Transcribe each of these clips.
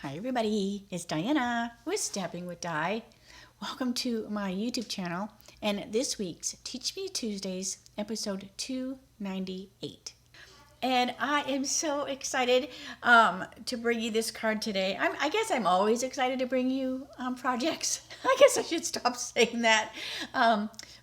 Hi everybody, it's Diana with Stamping with Di. Welcome to my YouTube channel and this week's Teach Me Tuesdays episode 298. And I am so excited to bring you this card today. I guess I'm always excited to bring you projects. I guess I should stop saying that.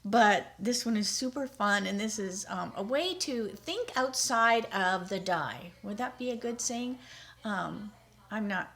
But this one is super fun, and this is a way to think outside of the die. Would that be a good saying? I'm not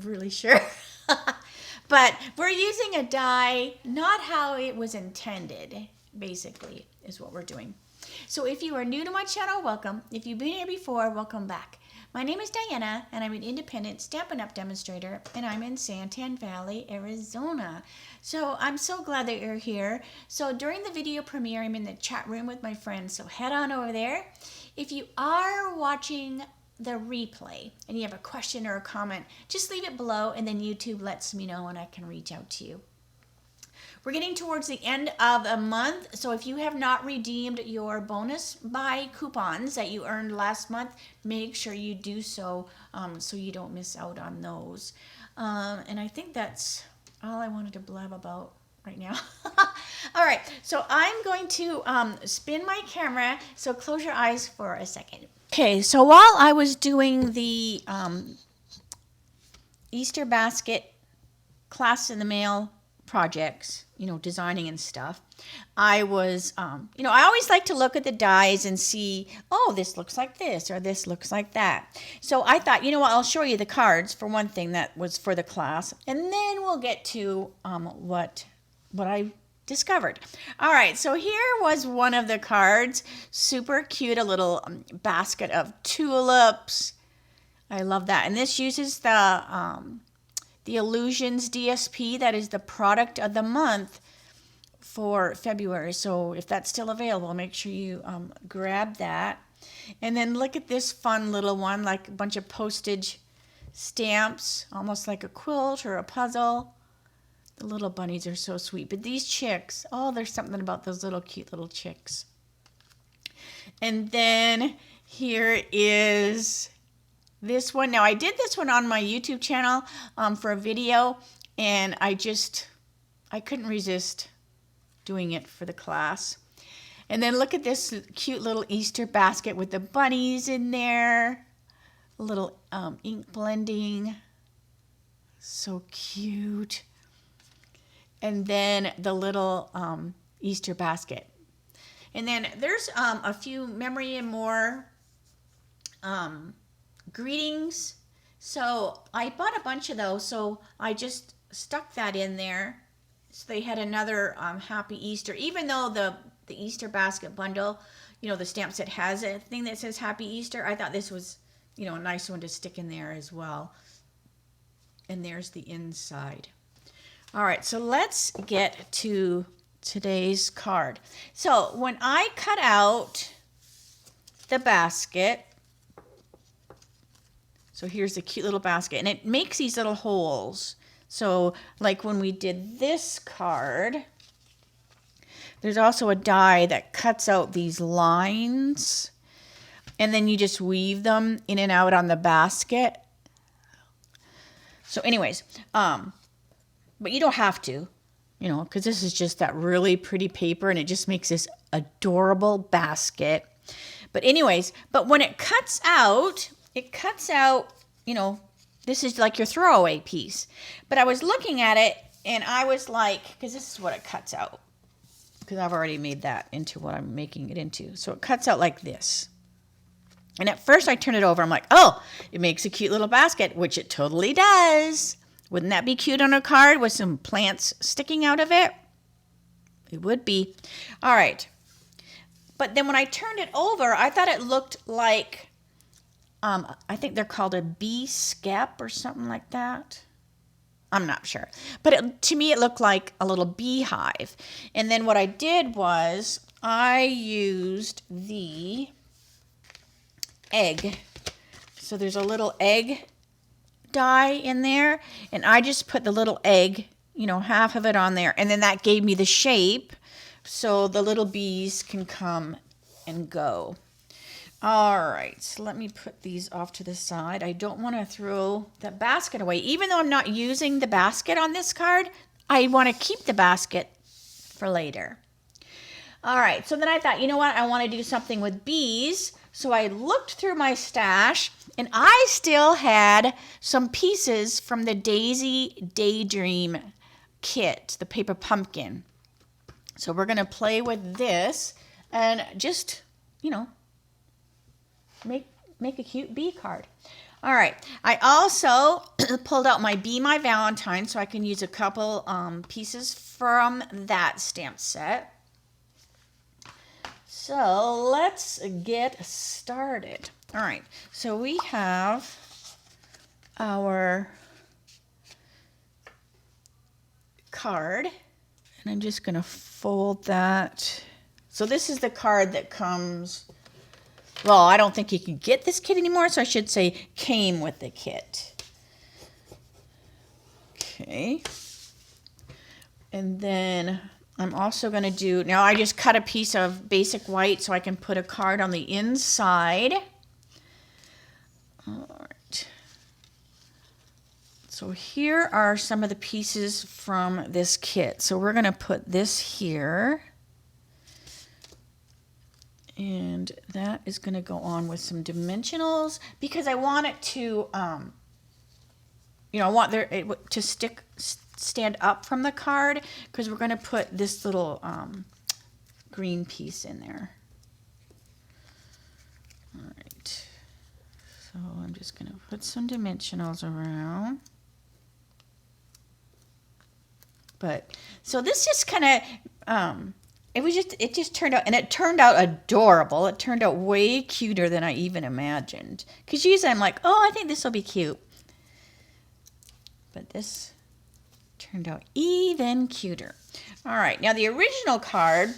really sure. But we're using a die, not how it was intended, basically, is what we're doing. So if you are new to my channel, welcome. If you've been here before, welcome back. My name is Diana, and I'm an independent Stampin' Up! Demonstrator, and I'm in Santan Valley, Arizona. So I'm so glad that you're here. So during the video premiere, I'm in the chat room with my friends, so head on over there. If you are watching the replay and you have a question or a comment, just leave it below, and then YouTube lets me know and I can reach out to you. We're getting towards the end of a month, so if you have not redeemed your bonus buy coupons that you earned last month, make sure you do so so you don't miss out on those. And I think that's all I wanted to blab about right now. All right, so I'm going to spin my camera, so close your eyes for a second. Okay, so while I was doing the Easter basket class in the mail projects, designing and stuff, I was, I always like to look at the dies and see, oh, this looks like this or this looks like that. So I thought, I'll show you the cards for one thing that was for the class, and then we'll get to what I discovered. All right, so here was one of the cards. Super cute, a little basket of tulips. I love that. And this uses the Illusions DSP. That is the product of the month for February. So if that's still available, make sure you grab that. And then look at this fun little one, like a bunch of postage stamps, almost like a quilt or a puzzle. The little bunnies are so sweet. But these chicks, oh, there's something about those little cute little chicks. And then here is this one. Now, I did this one on my YouTube channel for a video, and I couldn't resist doing it for the class. And then look at this cute little Easter basket with the bunnies in there. A little ink blending. So cute. And then the little Easter basket. And then there's a few memory and more greetings. So I bought a bunch of those, so I just stuck that in there. So they had another Happy Easter, even though the Easter basket bundle, the stamp set has a thing that says Happy Easter. I thought this was, a nice one to stick in there as well. And there's the inside. All right, so let's get to today's card. So when I cut out the basket, so here's the cute little basket, and it makes these little holes. So like when we did this card, there's also a die that cuts out these lines, and then you just weave them in and out on the basket. So anyways, but you don't have to, because this is just that really pretty paper, and it just makes this adorable basket. But anyways, but when it cuts out, this is like your throwaway piece. But I was looking at it, and I was like, because this is what it cuts out, because I've already made that into what I'm making it into. So it cuts out like this. And at first I turned it over. I'm like, oh, it makes a cute little basket, which it totally does. Wouldn't that be cute on a card with some plants sticking out of it? It would be. All right. But then when I turned it over, I thought it looked like, I think they're called a bee skep or something like that. I'm not sure. But to me, it looked like a little beehive. And then what I did was I used the egg. So there's a little egg die in there, and I just put the little egg, half of it on there, and then that gave me the shape so the little bees can come and go. All right, so let me put these off to the side. I don't want to throw the basket away. Even though I'm not using the basket on this card, I want to keep the basket for later. All right, so then I thought, you know what? I want to do something with bees. So I looked through my stash, and I still had some pieces from the Daisy Daydream kit, the paper pumpkin. So we're going to play with this and just, you know, make a cute bee card. All right. I also pulled out my Be My Valentine so I can use a couple pieces from that stamp set. So let's get started. All right. So we have our card, and I'm just going to fold that. So this is the card that comes. Well, I don't think you can get this kit anymore, so I should say came with the kit. Okay. And then I'm also going to do, now I just cut a piece of basic white so I can put a card on the inside. All right. So here are some of the pieces from this kit. So we're going to put this here. And that is going to go on with some dimensionals because I want it to, you know, I want it to stand up from the card because we're going to put this little green piece in there. All right. So I'm just going to put some dimensionals around. But so this just kind of, it just turned out, and it turned out adorable. It turned out way cuter than I even imagined. Because usually I'm like, oh, I think this will be cute. But this turned out even cuter. All right, now the original card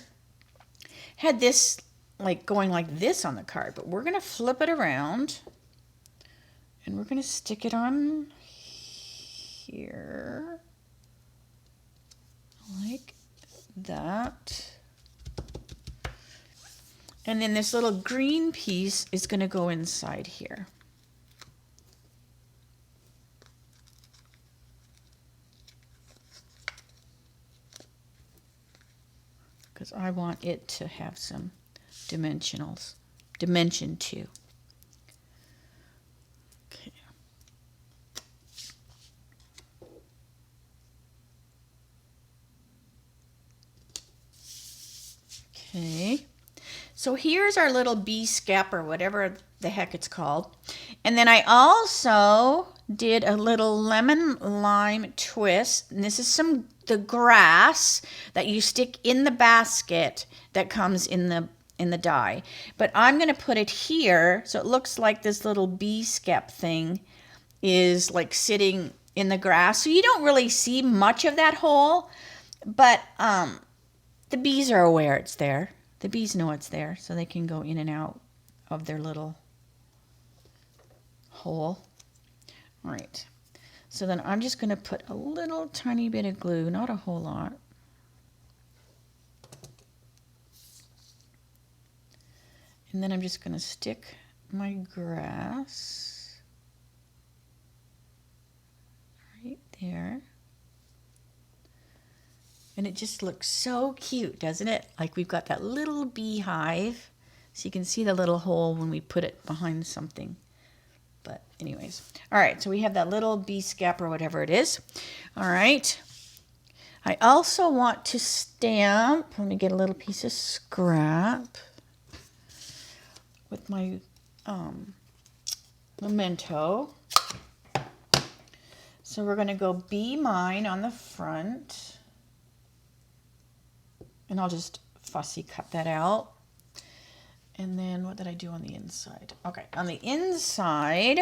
had this like going like this on the card, but we're going to flip it around. And we're going to stick it on here. Like that. And then this little green piece is going to go inside here. Because I want it to have some dimension too. Okay. Okay. So here's our little bee scap or whatever the heck it's called. And then I also did a little lemon lime twist. And this is the grass that you stick in the basket that comes in the die. But I'm going to put it here so it looks like this little bee scap thing is like sitting in the grass. So you don't really see much of that hole, but the bees are aware it's there. The bees know it's there, so they can go in and out of their little hole. All right. So then I'm just going to put a little tiny bit of glue, not a whole lot. And then I'm just going to stick my grass right there. And it just looks so cute, doesn't it? Like we've got that little beehive. So you can see the little hole when we put it behind something. But anyways. All right, so we have that little bee scap or whatever it is. All right. I also want to stamp. I'm going to get a little piece of scrap with my memento. So we're going to go Be Mine on the front. And I'll just fussy cut that out. And then what did I do on the inside? Okay, on the inside,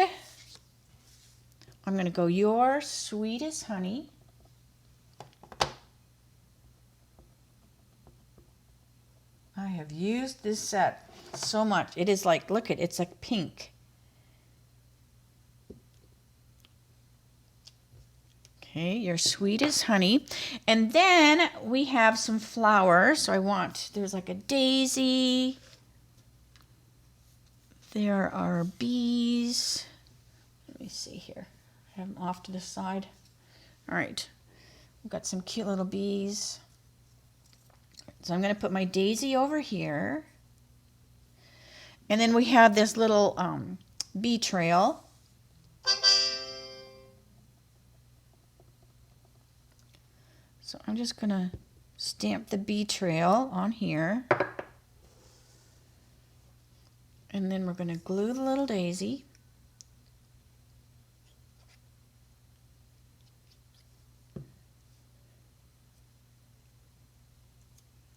I'm going to go Your Sweetest Honey. I have used this set so much. It is like, look it's like pink. Okay, Your Sweetest Honey. And then we have some flowers. So there's like a daisy. There are bees. Let me see here. I have them off to the side. All right. We've got some cute little bees. So I'm going to put my daisy over here. And then we have this little bee trail. So I'm just going to stamp the bee trail on here. And then we're going to glue the little daisy.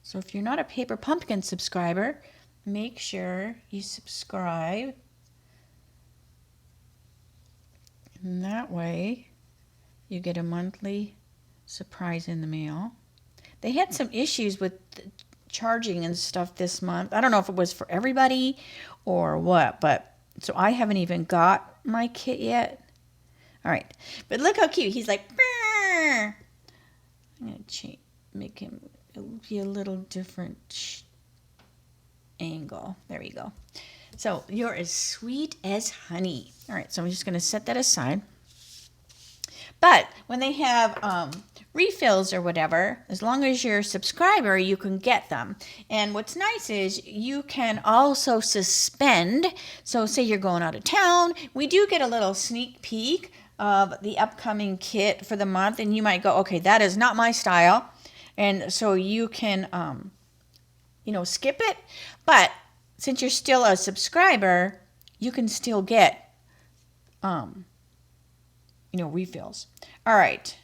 So if you're not a Paper Pumpkin subscriber, make sure you subscribe. And that way you get a monthly surprise in the mail. They had some issues with charging and stuff this month. I don't know if it was for everybody or what, but so I haven't even got my kit yet. All right, but look how cute. He's like, "Brr." I'm going to make him be a little different angle. There you go. So you're as sweet as honey. All right, so I'm just going to set that aside. But when they have refills or whatever, as long as you're a subscriber, you can get them. And what's nice is you can also suspend. So say you're going out of town, we do get a little sneak peek of the upcoming kit for the month, and you might go, okay, that is not my style. And so you can, skip it. But since you're still a subscriber, you can still get, refills. All right.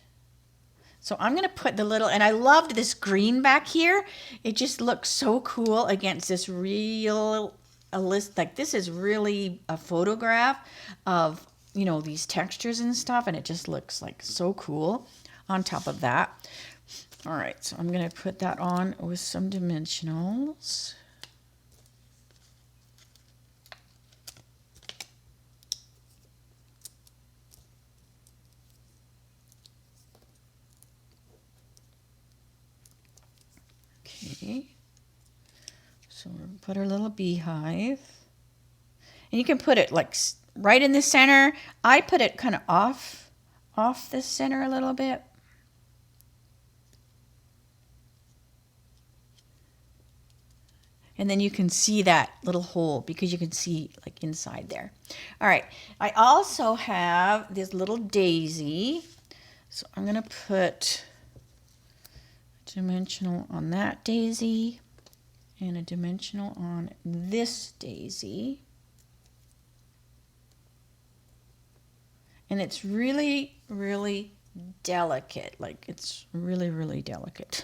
So I'm going to put the little, and I loved this green back here. It just looks so cool against this like this is really a photograph of, these textures and stuff. And it just looks like so cool on top of that. All right, so I'm going to put that on with some dimensionals. Okay, so we'll put our little beehive. And you can put it like right in the center. I put it kind of off the center a little bit. And then you can see that little hole because you can see like inside there. All right, I also have this little daisy. So I'm going to put a dimensional on that daisy and a dimensional on this daisy. And it's really, really delicate. Like it's really, really delicate.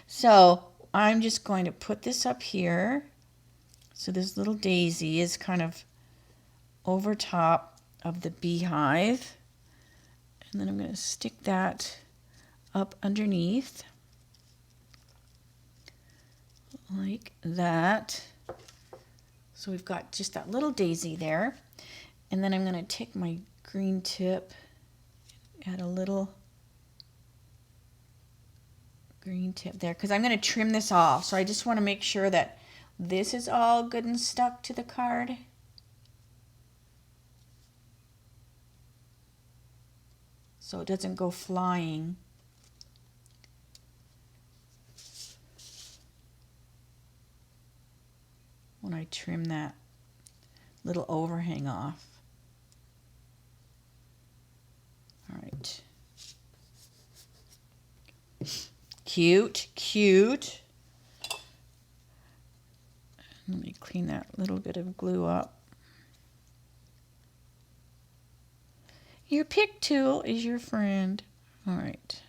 So I'm just going to put this up here. So this little daisy is kind of over top of the beehive. And then I'm going to stick that up underneath like that. So we've got just that little daisy there. And then I'm going to take my green tip, add a little green tip there because I'm going to trim this off. So I just want to make sure that this is all good and stuck to the card. So it doesn't go flying. When I trim that little overhang off. All right. Cute, cute. Let me clean that little bit of glue up. Your pick tool is your friend. All right.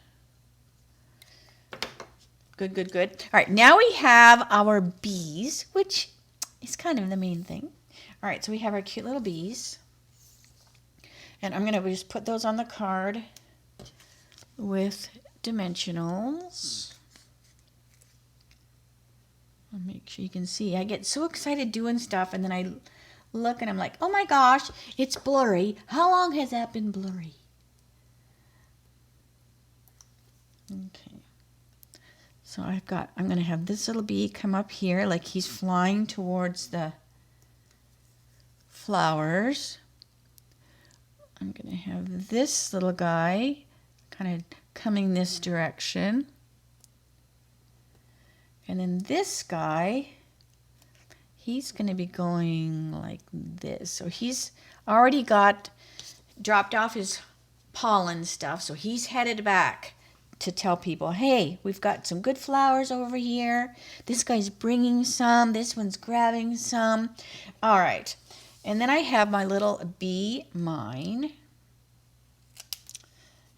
Good, good, good. All right, now we have our bees, which is kind of the main thing. All right, so we have our cute little bees. And I'm going to just put those on the card with dimensionals. I'll make sure you can see. I get so excited doing stuff, and then I look and I'm like, oh my gosh, it's blurry. How long has that been blurry? Okay. So I'm going to have this little bee come up here like he's flying towards the flowers. I'm going to have this little guy kind of coming this direction. And then this guy, he's going to be going like this. So he's already dropped off his pollen stuff. So he's headed back to tell people, hey, we've got some good flowers over here. This guy's bringing some. This one's grabbing some. All right. And then I have my little bee mine.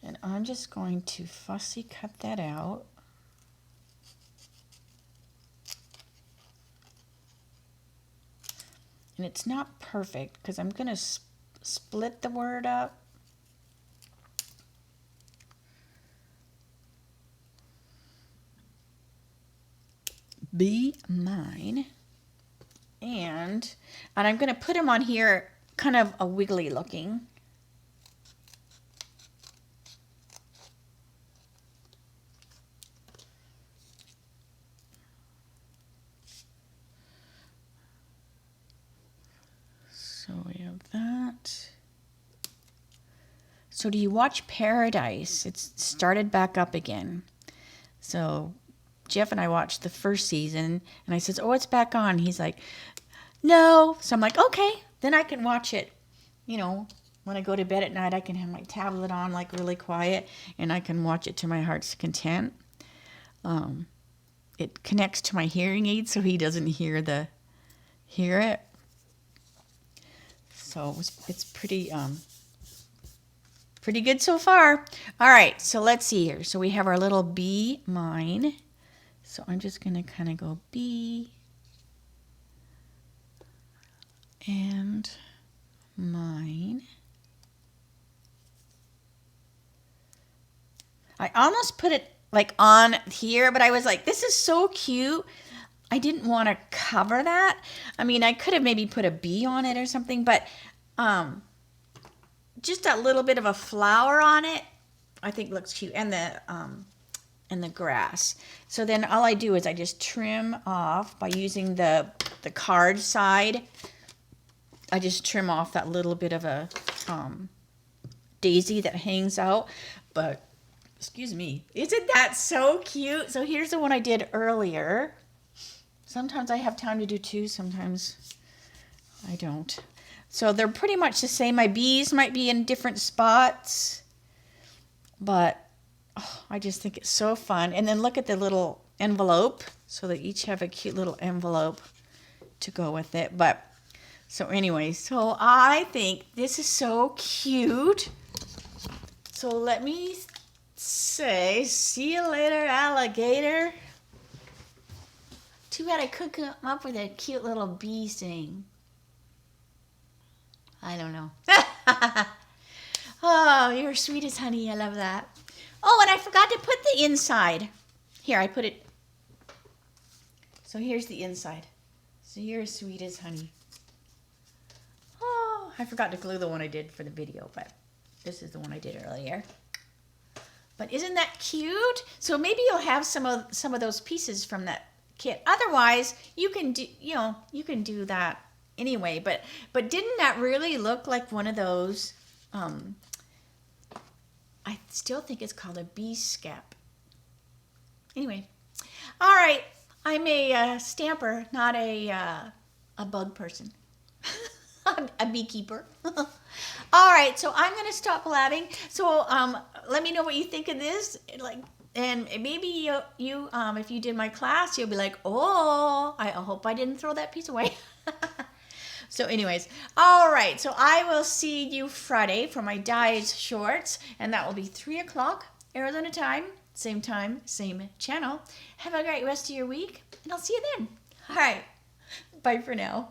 And I'm just going to fussy cut that out. And it's not perfect because I'm going to split the word up. Be mine. And I'm going to put them on here kind of a wiggly looking. So we have that. So do you watch Paradise? It's started back up again. So Jeff and I watched the first season, and I said, oh, it's back on. He's like, no. So I'm like, okay, then I can watch it. You know, when I go to bed at night, I can have my tablet on like really quiet, and I can watch it to my heart's content. It connects to my hearing aid, so he doesn't hear it. So it's pretty good so far. All right, so let's see here. So we have our little bee mine. So I'm just going to kind of go bee and mine. I almost put it like on here, but I was like, this is so cute. I didn't want to cover that. I mean, I could have maybe put a bee on it or something, but just a little bit of a flower on it, I think looks cute, and the grass. So then all I do is I just trim off by using the card side. I just trim off that little bit of a daisy that hangs out. But excuse me, isn't that so cute? So here's the one I did earlier. Sometimes I have time to do two, sometimes I don't. So they're pretty much the same. My bees might be in different spots, but I just think it's so fun. And then look at the little envelope. So they each have a cute little envelope to go with it. But so anyway, so I think this is so cute. So let me say, see you later, alligator. Too bad I couldn't come up with a cute little bee thing. I don't know. Oh, you're sweet as honey. I love that. Oh, and I forgot to put the inside. Here, I put it. So here's the inside. So you're as sweet as honey. Oh, I forgot to glue the one I did for the video, but this is the one I did earlier. But isn't that cute? So maybe you'll have some of those pieces from that kit. Otherwise, you can do that anyway. But didn't that really look like one of those? I still think it's called a bee scap. Anyway, all right. I'm a stamper, not a bug person. A beekeeper. All right, so I'm going to stop blabbing. So let me know what you think of this. And maybe you if you did my class, you'll be like, oh, I hope I didn't throw that piece away. So anyways, all right. So I will see you Friday for my dyes shorts, and that will be 3 o'clock Arizona time, same channel. Have a great rest of your week, and I'll see you then. All right. Bye for now.